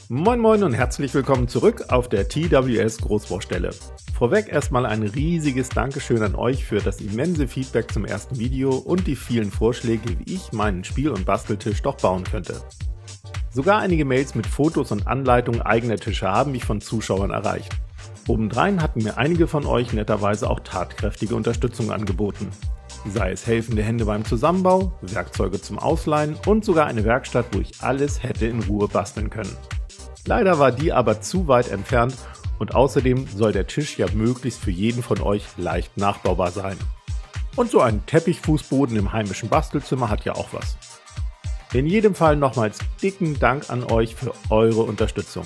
Moin Moin und herzlich willkommen zurück auf der TWS Großbaustelle. Vorweg erstmal ein riesiges Dankeschön an euch für das immense Feedback zum ersten Video und die vielen Vorschläge, wie ich meinen Spiel- und Basteltisch doch bauen könnte. Sogar einige Mails mit Fotos und Anleitungen eigener Tische haben mich von Zuschauern erreicht. Obendrein hatten mir einige von euch netterweise auch tatkräftige Unterstützung angeboten. Sei es helfende Hände beim Zusammenbau, Werkzeuge zum Ausleihen und sogar eine Werkstatt, wo ich alles hätte in Ruhe basteln können. Leider war die aber zu weit entfernt und außerdem soll der Tisch ja möglichst für jeden von euch leicht nachbaubar sein. Und so ein Teppichfußboden im heimischen Bastelzimmer hat ja auch was. In jedem Fall nochmals dicken Dank an euch für eure Unterstützung.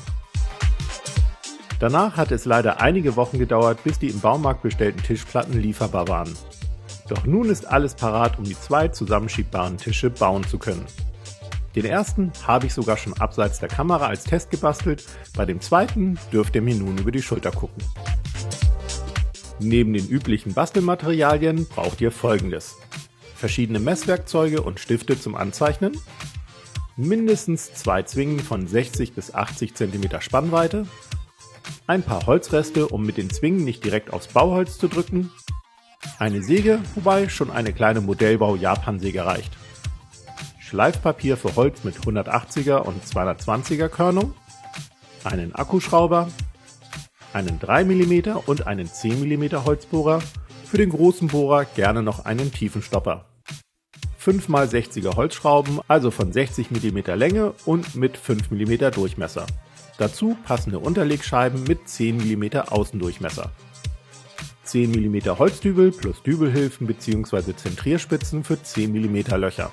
Danach hat es leider einige Wochen gedauert, bis die im Baumarkt bestellten Tischplatten lieferbar waren. Doch nun ist alles parat, um die 2 zusammenschiebbaren Tische bauen zu können. Den ersten habe ich sogar schon abseits der Kamera als Test gebastelt, bei dem zweiten dürft ihr mir nun über die Schulter gucken. Neben den üblichen Bastelmaterialien braucht ihr Folgendes: verschiedene Messwerkzeuge und Stifte zum Anzeichnen, mindestens 2 Zwingen von 60 bis 80 cm Spannweite, ein paar Holzreste, um mit den Zwingen nicht direkt aufs Bauholz zu drücken, eine Säge, wobei schon eine kleine Modellbau-Japansäge reicht, Schleifpapier für Holz mit 180er und 220er Körnung, einen Akkuschrauber, einen 3 mm und einen 10 mm Holzbohrer, für den großen Bohrer gerne noch einen Tiefenstopper, 5x60er Holzschrauben, also von 60 mm Länge und mit 5 mm Durchmesser. Dazu passende Unterlegscheiben mit 10 mm Außendurchmesser. 10 mm Holzdübel plus Dübelhilfen bzw. Zentrierspitzen für 10 mm Löcher.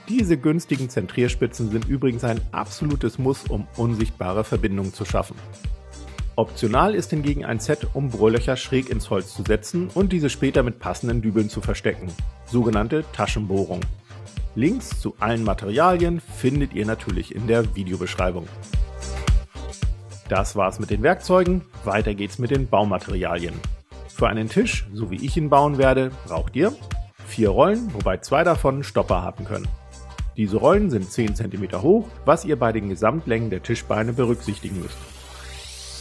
Diese günstigen Zentrierspitzen sind übrigens ein absolutes Muss, um unsichtbare Verbindungen zu schaffen. Optional ist hingegen ein Set, um Bohrlöcher schräg ins Holz zu setzen und diese später mit passenden Dübeln zu verstecken, sogenannte Taschenbohrung. Links zu allen Materialien findet ihr natürlich in der Videobeschreibung. Das war's mit den Werkzeugen, weiter geht's mit den Baumaterialien. Für einen Tisch, so wie ich ihn bauen werde, braucht ihr 4 Rollen, wobei 2 davon Stopper haben können. Diese Rollen sind 10 cm hoch, was ihr bei den Gesamtlängen der Tischbeine berücksichtigen müsst.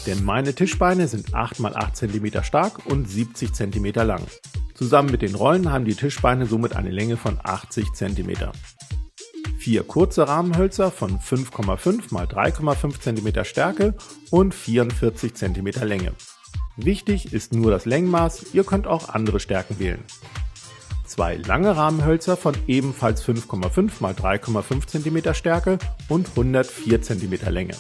Denn meine Tischbeine sind 8 x 8 cm stark und 70 cm lang. Zusammen mit den Rollen haben die Tischbeine somit eine Länge von 80 cm. 4 kurze Rahmenhölzer von 5,5 x 3,5 cm Stärke und 44 cm Länge. Wichtig ist nur das Längenmaß, ihr könnt auch andere Stärken wählen. 2 lange Rahmenhölzer von ebenfalls 5,5 x 3,5 cm Stärke und 104 cm Länge.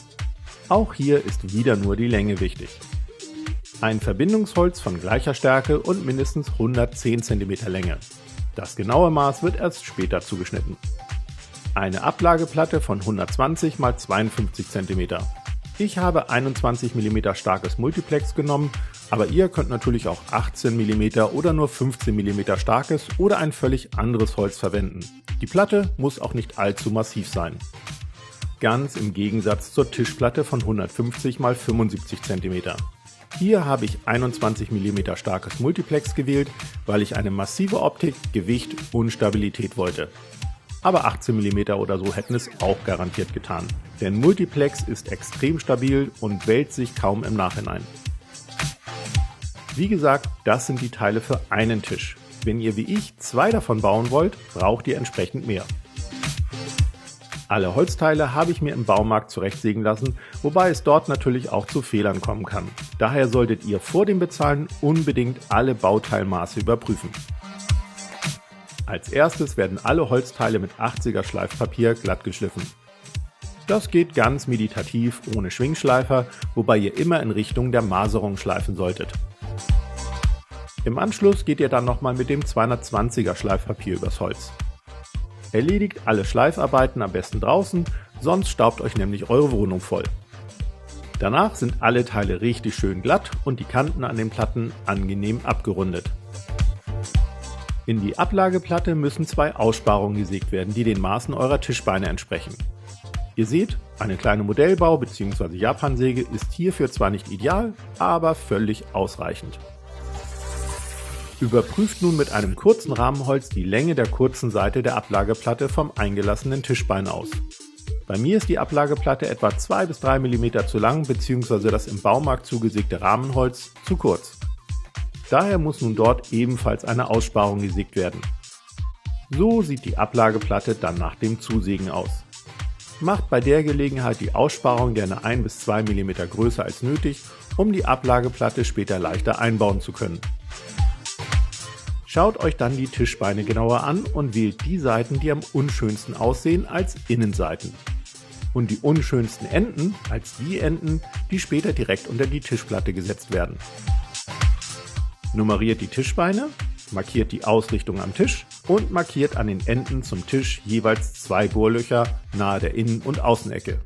Auch hier ist wieder nur die Länge wichtig. Ein Verbindungsholz von gleicher Stärke und mindestens 110 cm Länge. Das genaue Maß wird erst später zugeschnitten. Eine Ablageplatte von 120 x 52 cm. Ich habe 21 mm starkes Multiplex genommen, aber ihr könnt natürlich auch 18 mm oder nur 15 mm starkes oder ein völlig anderes Holz verwenden. Die Platte muss auch nicht allzu massiv sein. Ganz im Gegensatz zur Tischplatte von 150 x 75 cm. Hier habe ich 21 mm starkes Multiplex gewählt, weil ich eine massive Optik, Gewicht und Stabilität wollte. Aber 18 mm oder so hätten es auch garantiert getan. Denn Multiplex ist extrem stabil und wälzt sich kaum im Nachhinein. Wie gesagt, das sind die Teile für einen Tisch. Wenn ihr wie ich 2 davon bauen wollt, braucht ihr entsprechend mehr. Alle Holzteile habe ich mir im Baumarkt zurechtsägen lassen, wobei es dort natürlich auch zu Fehlern kommen kann. Daher solltet ihr vor dem Bezahlen unbedingt alle Bauteilmaße überprüfen. Als erstes werden alle Holzteile mit 80er Schleifpapier glatt geschliffen. Das geht ganz meditativ ohne Schwingschleifer, wobei ihr immer in Richtung der Maserung schleifen solltet. Im Anschluss geht ihr dann nochmal mit dem 220er Schleifpapier übers Holz. Erledigt alle Schleifarbeiten am besten draußen, sonst staubt euch nämlich eure Wohnung voll. Danach sind alle Teile richtig schön glatt und die Kanten an den Platten angenehm abgerundet. In die Ablageplatte müssen 2 Aussparungen gesägt werden, die den Maßen eurer Tischbeine entsprechen. Ihr seht, eine kleine Modellbau- bzw. Japansäge ist hierfür zwar nicht ideal, aber völlig ausreichend. Überprüft nun mit einem kurzen Rahmenholz die Länge der kurzen Seite der Ablageplatte vom eingelassenen Tischbein aus. Bei mir ist die Ablageplatte etwa 2 bis 3 mm zu lang bzw. das im Baumarkt zugesägte Rahmenholz zu kurz. Daher muss nun dort ebenfalls eine Aussparung gesägt werden. So sieht die Ablageplatte dann nach dem Zusägen aus. Macht bei der Gelegenheit die Aussparung gerne 1 bis 2 mm größer als nötig, um die Ablageplatte später leichter einbauen zu können. Schaut euch dann die Tischbeine genauer an und wählt die Seiten, die am unschönsten aussehen, als Innenseiten. Und die unschönsten Enden als die Enden, die später direkt unter die Tischplatte gesetzt werden. Nummeriert die Tischbeine, markiert die Ausrichtung am Tisch und markiert an den Enden zum Tisch jeweils 2 Bohrlöcher nahe der Innen- und Außenecke.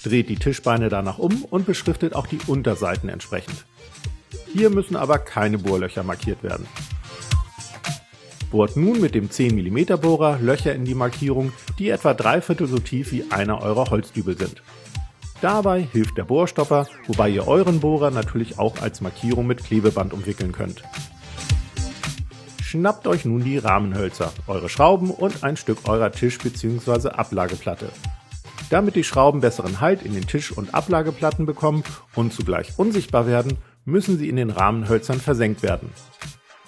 Dreht die Tischbeine danach um und beschriftet auch die Unterseiten entsprechend. Hier müssen aber keine Bohrlöcher markiert werden. Bohrt nun mit dem 10 mm Bohrer Löcher in die Markierung, die etwa 3/4 so tief wie einer eurer Holzdübel sind. Dabei hilft der Bohrstopper, wobei ihr euren Bohrer natürlich auch als Markierung mit Klebeband umwickeln könnt. Schnappt euch nun die Rahmenhölzer, eure Schrauben und ein Stück eurer Tisch- bzw. Ablageplatte. Damit die Schrauben besseren Halt in den Tisch- und Ablageplatten bekommen und zugleich unsichtbar werden, müssen sie in den Rahmenhölzern versenkt werden.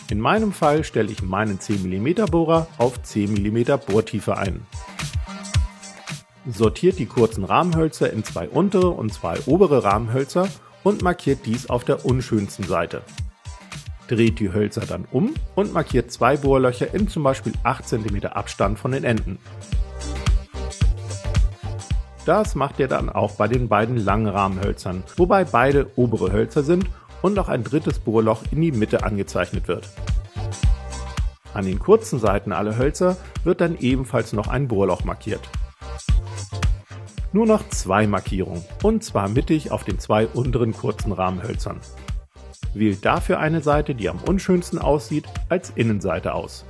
In meinem Fall stelle ich meinen 10 mm Bohrer auf 10 mm Bohrtiefe ein. Sortiert die kurzen Rahmenhölzer in 2 untere und 2 obere Rahmenhölzer und markiert dies auf der unschönsten Seite. Dreht die Hölzer dann um und markiert 2 Bohrlöcher in zum Beispiel 8 cm Abstand von den Enden. Das macht ihr dann auch bei den beiden langen Rahmenhölzern, wobei beide obere Hölzer sind und auch ein drittes Bohrloch in die Mitte angezeichnet wird. An den kurzen Seiten aller Hölzer wird dann ebenfalls noch ein Bohrloch markiert. Nur noch 2 Markierungen, und zwar mittig auf den 2 unteren kurzen Rahmenhölzern. Wählt dafür eine Seite, die am unschönsten aussieht, als Innenseite aus.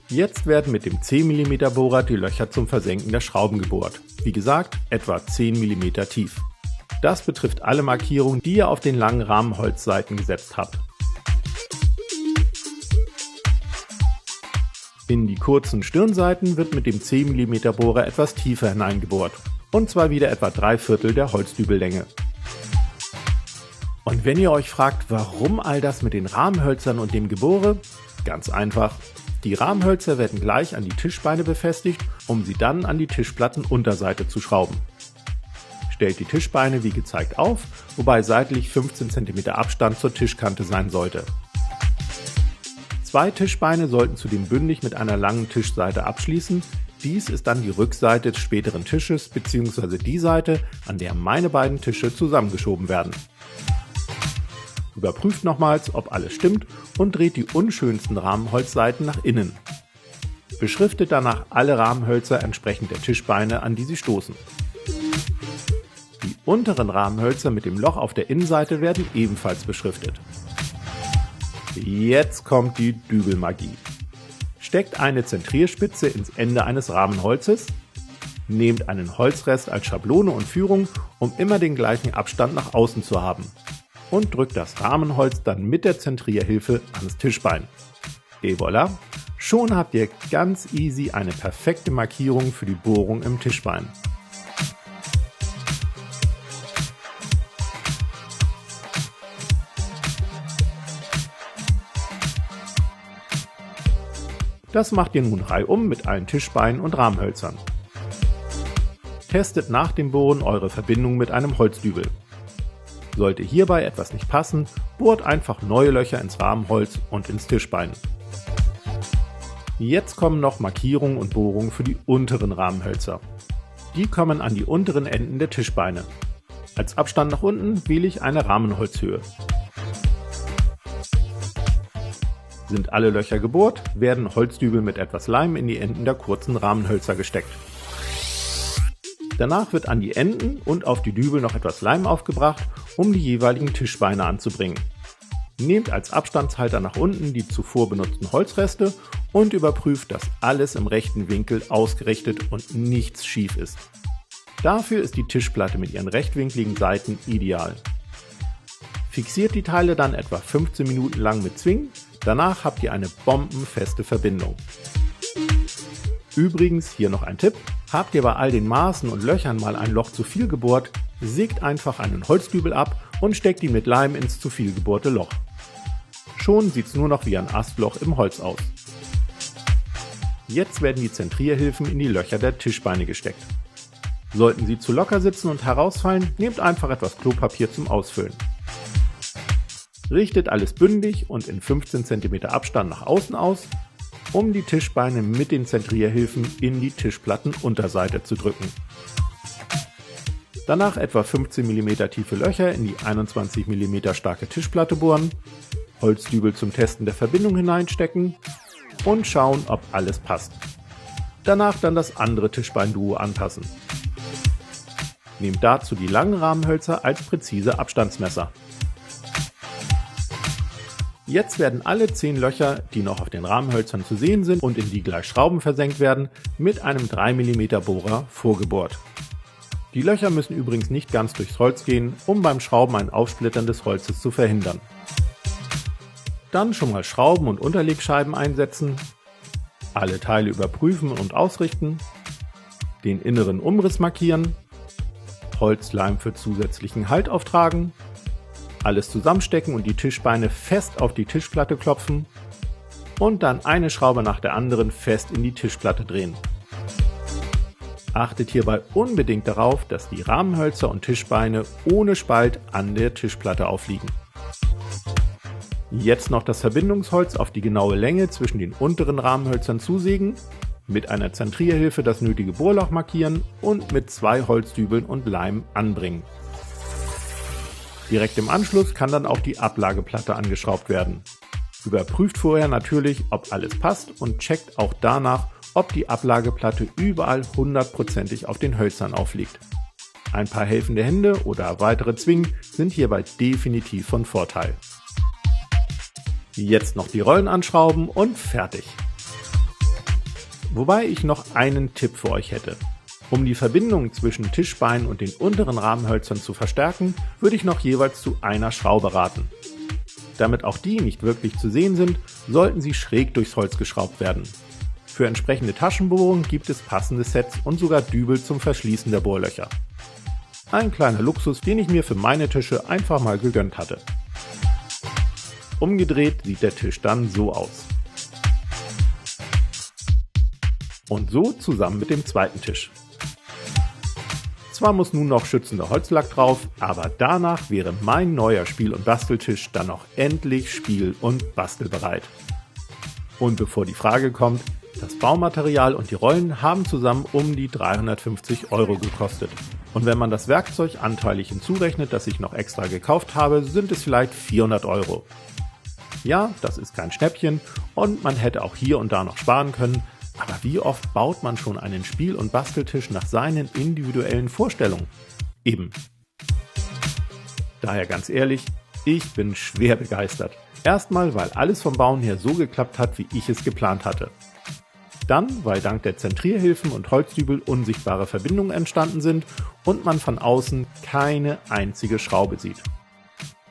Jetzt werden mit dem 10 mm Bohrer die Löcher zum Versenken der Schrauben gebohrt. Wie gesagt, etwa 10 mm tief. Das betrifft alle Markierungen, die ihr auf den langen Rahmenholzseiten gesetzt habt. In die kurzen Stirnseiten wird mit dem 10 mm Bohrer etwas tiefer hineingebohrt. Und zwar wieder etwa 3/4 der Holzdübellänge. Und wenn ihr euch fragt, warum all das mit den Rahmenhölzern und dem Gebohre? Ganz einfach. Die Rahmenhölzer werden gleich an die Tischbeine befestigt, um sie dann an die Tischplattenunterseite zu schrauben. Stellt die Tischbeine wie gezeigt auf, wobei seitlich 15 cm Abstand zur Tischkante sein sollte. 2 Tischbeine sollten zudem bündig mit einer langen Tischseite abschließen. Dies ist dann die Rückseite des späteren Tisches bzw. die Seite, an der meine beiden Tische zusammengeschoben werden. Überprüft nochmals, ob alles stimmt und dreht die unschönsten Rahmenholzseiten nach innen. Beschriftet danach alle Rahmenhölzer entsprechend der Tischbeine, an die sie stoßen. Die unteren Rahmenhölzer mit dem Loch auf der Innenseite werden ebenfalls beschriftet. Jetzt kommt die Dübelmagie. Steckt eine Zentrierspitze ins Ende eines Rahmenholzes, nehmt einen Holzrest als Schablone und Führung, um immer den gleichen Abstand nach außen zu haben, und drückt das Rahmenholz dann mit der Zentrierhilfe ans Tischbein. Et voilà, schon habt ihr ganz easy eine perfekte Markierung für die Bohrung im Tischbein. Das macht ihr nun reihum mit allen Tischbeinen und Rahmenhölzern. Testet nach dem Bohren eure Verbindung mit einem Holzdübel. Sollte hierbei etwas nicht passen, bohrt einfach neue Löcher ins Rahmenholz und ins Tischbein. Jetzt kommen noch Markierungen und Bohrungen für die unteren Rahmenhölzer. Die kommen an die unteren Enden der Tischbeine. Als Abstand nach unten wähle ich eine Rahmenholzhöhe. Sind alle Löcher gebohrt, werden Holzdübel mit etwas Leim in die Enden der kurzen Rahmenhölzer gesteckt. Danach wird an die Enden und auf die Dübel noch etwas Leim aufgebracht, um die jeweiligen Tischbeine anzubringen. Nehmt als Abstandshalter nach unten die zuvor benutzten Holzreste und überprüft, dass alles im rechten Winkel ausgerichtet und nichts schief ist. Dafür ist die Tischplatte mit ihren rechtwinkligen Seiten ideal. Fixiert die Teile dann etwa 15 Minuten lang mit Zwingen, danach habt ihr eine bombenfeste Verbindung. Übrigens hier noch ein Tipp: Habt ihr bei all den Maßen und Löchern mal ein Loch zu viel gebohrt, sägt einfach einen Holzdübel ab und steckt ihn mit Leim ins zu viel gebohrte Loch. Schon sieht es nur noch wie ein Astloch im Holz aus. Jetzt werden die Zentrierhilfen in die Löcher der Tischbeine gesteckt. Sollten sie zu locker sitzen und herausfallen, nehmt einfach etwas Klopapier zum Ausfüllen. Richtet alles bündig und in 15 cm Abstand nach außen aus, um die Tischbeine mit den Zentrierhilfen in die Tischplattenunterseite zu drücken. Danach etwa 15 mm tiefe Löcher in die 21 mm starke Tischplatte bohren, Holzdübel zum Testen der Verbindung hineinstecken und schauen, ob alles passt. Danach dann das andere Tischbeinduo anpassen. Nehmt dazu die langen Rahmenhölzer als präzise Abstandsmesser. Jetzt werden alle 10 Löcher, die noch auf den Rahmenhölzern zu sehen sind und in die gleich Schrauben versenkt werden, mit einem 3 mm Bohrer vorgebohrt. Die Löcher müssen übrigens nicht ganz durchs Holz gehen, um beim Schrauben ein Aufsplittern des Holzes zu verhindern. Dann schon mal Schrauben und Unterlegscheiben einsetzen, alle Teile überprüfen und ausrichten, den inneren Umriss markieren, Holzleim für zusätzlichen Halt auftragen, alles zusammenstecken und die Tischbeine fest auf die Tischplatte klopfen und dann eine Schraube nach der anderen fest in die Tischplatte drehen. Achtet hierbei unbedingt darauf, dass die Rahmenhölzer und Tischbeine ohne Spalt an der Tischplatte aufliegen. Jetzt noch das Verbindungsholz auf die genaue Länge zwischen den unteren Rahmenhölzern zusägen, mit einer Zentrierhilfe das nötige Bohrloch markieren und mit 2 Holzdübeln und Leim anbringen. Direkt im Anschluss kann dann auch die Ablageplatte angeschraubt werden. Überprüft vorher natürlich, ob alles passt und checkt auch danach, ob die Ablageplatte überall 100%ig auf den Hölzern aufliegt. Ein paar helfende Hände oder weitere Zwingen sind hierbei definitiv von Vorteil. Jetzt noch die Rollen anschrauben und fertig. Wobei ich noch einen Tipp für euch hätte. Um die Verbindung zwischen Tischbeinen und den unteren Rahmenhölzern zu verstärken, würde ich noch jeweils zu einer Schraube raten. Damit auch die nicht wirklich zu sehen sind, sollten sie schräg durchs Holz geschraubt werden. Für entsprechende Taschenbohrungen gibt es passende Sets und sogar Dübel zum Verschließen der Bohrlöcher. Ein kleiner Luxus, den ich mir für meine Tische einfach mal gegönnt hatte. Umgedreht sieht der Tisch dann so aus. Und so zusammen mit dem zweiten Tisch. Zwar muss nun noch schützender Holzlack drauf, aber danach wäre mein neuer Spiel- und Basteltisch dann auch endlich spiel- und bastelbereit. Und bevor die Frage kommt, das Baumaterial und die Rollen haben zusammen um die 350 € gekostet. Und wenn man das Werkzeug anteilig hinzurechnet, das ich noch extra gekauft habe, sind es vielleicht 400 €. Ja, das ist kein Schnäppchen und man hätte auch hier und da noch sparen können, aber wie oft baut man schon einen Spiel- und Basteltisch nach seinen individuellen Vorstellungen? Eben. Daher ganz ehrlich, ich bin schwer begeistert. Erstmal, weil alles vom Bauen her so geklappt hat, wie ich es geplant hatte. Dann, weil dank der Zentrierhilfen und Holzdübel unsichtbare Verbindungen entstanden sind und man von außen keine einzige Schraube sieht.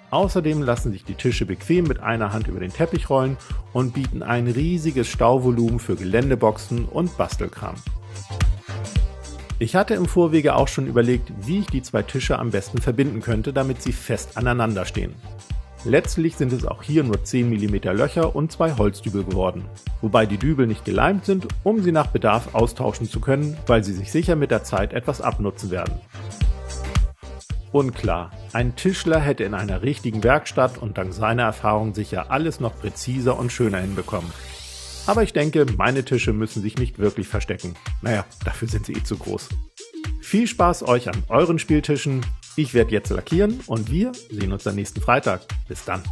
Außerdem lassen sich die Tische bequem mit einer Hand über den Teppich rollen und bieten ein riesiges Stauvolumen für Geländeboxen und Bastelkram. Ich hatte im Vorwege auch schon überlegt, wie ich die 2 Tische am besten verbinden könnte, damit sie fest aneinander stehen. Letztlich sind es auch hier nur 10 mm Löcher und 2 Holzdübel geworden, wobei die Dübel nicht geleimt sind, um sie nach Bedarf austauschen zu können, weil sie sich sicher mit der Zeit etwas abnutzen werden. Und klar, ein Tischler hätte in einer richtigen Werkstatt und dank seiner Erfahrung sicher alles noch präziser und schöner hinbekommen. Aber ich denke, meine Tische müssen sich nicht wirklich verstecken. Naja, dafür sind sie eh zu groß. Viel Spaß euch an euren Spieltischen. Ich werde jetzt lackieren und wir sehen uns am nächsten Freitag. Bis dann.